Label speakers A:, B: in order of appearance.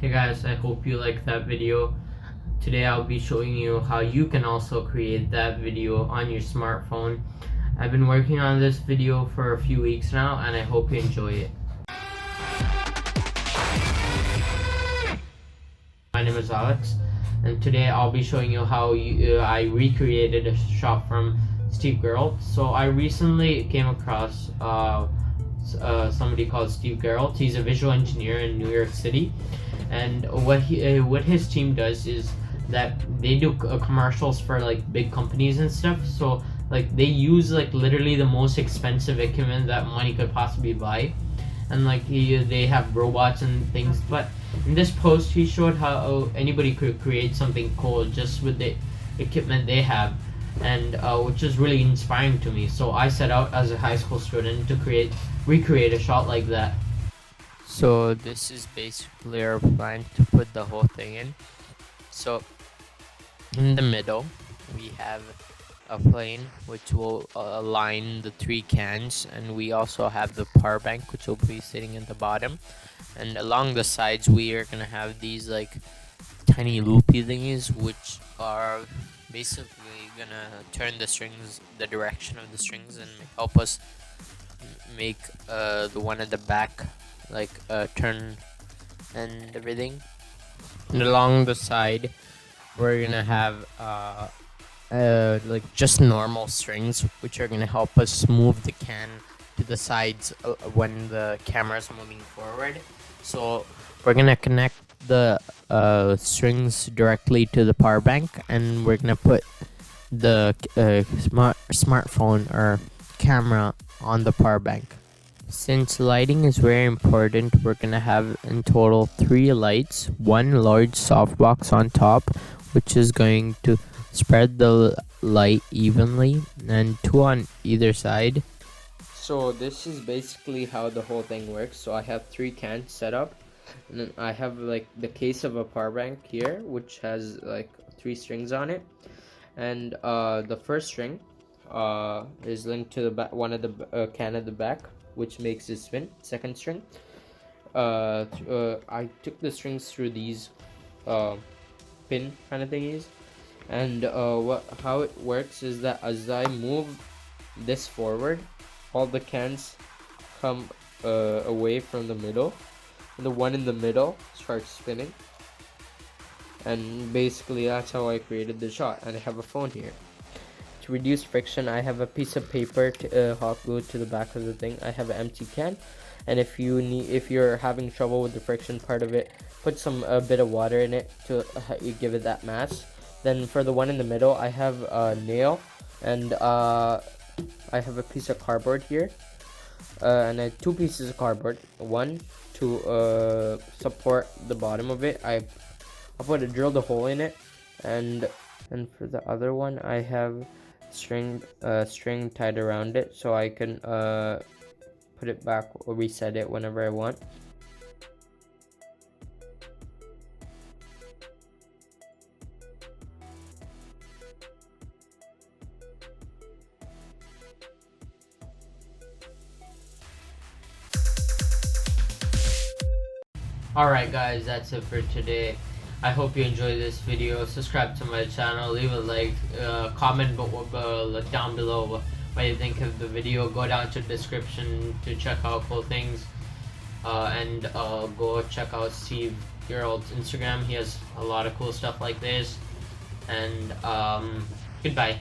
A: Hey guys, I hope you liked that video. Today I'll be showing you how you can also create that video on your smartphone. I've been working on this video for a few weeks now and I hope you enjoy it. My name is Alex and today I'll be showing you how I recreated a shot from Steve Giralt. So I recently came across somebody called Steve Giralt. He's a visual engineer in New York City, and what his team does is that they do commercials for like big companies and stuff. So like they use like literally the most expensive equipment that money could possibly buy, and like they have robots and things. But in this post he showed how anybody could create something cool just with the equipment they have, and which is really inspiring to me. So I set out as a high school student to recreate a shot like that. So this is basically our plan to put the whole thing in. So in the middle we have a plane which will align the three cans, and we also have the power bank which will be sitting in the bottom, and along the sides we are gonna have these like tiny loopy thingies which are basically gonna turn the direction of the strings and help us make the one at the back like turn and everything. And along the side we're gonna have like just normal strings which are gonna help us move the can to the sides when the camera is moving forward. So we're gonna connect the strings directly to the power bank, and we're gonna put the smartphone or camera on the power bank. Since lighting is very important, we're gonna have in total 3 lights, one large softbox on top which is going to spread the light evenly, and 2 on either side. So this is basically how the whole thing works. So I have 3 cans set up, and then I have like the case of a power bank here which has like 3 strings on it, and the first string is linked to the back, one of the can at the back, which makes it spin. Second string, I took the strings through these pin kind of thingies, and how it works is that as I move this forward, all the cans come away from the middle, and the one in the middle starts spinning, and basically that's how I created the shot. And I have a phone here. To reduce friction, I have a piece of paper hot glued to the back of the thing. I have an empty can, and if you're having trouble with the friction part of it, put a bit of water in it to give it that mass. Then for the one in the middle, I have a nail, and I have a piece of cardboard here, and I have 2 pieces of cardboard. One to support the bottom of it. I drilled a hole in it, and for the other one, I have string tied around it so I can put it back or reset it whenever I want. Alright guys, that's it for today. I hope you enjoyed this video. Subscribe to my channel, leave a like, comment down below what you think of the video. Go down to the description to check out cool things, and go check out Steve Giralt's Instagram. He has a lot of cool stuff like this, and goodbye.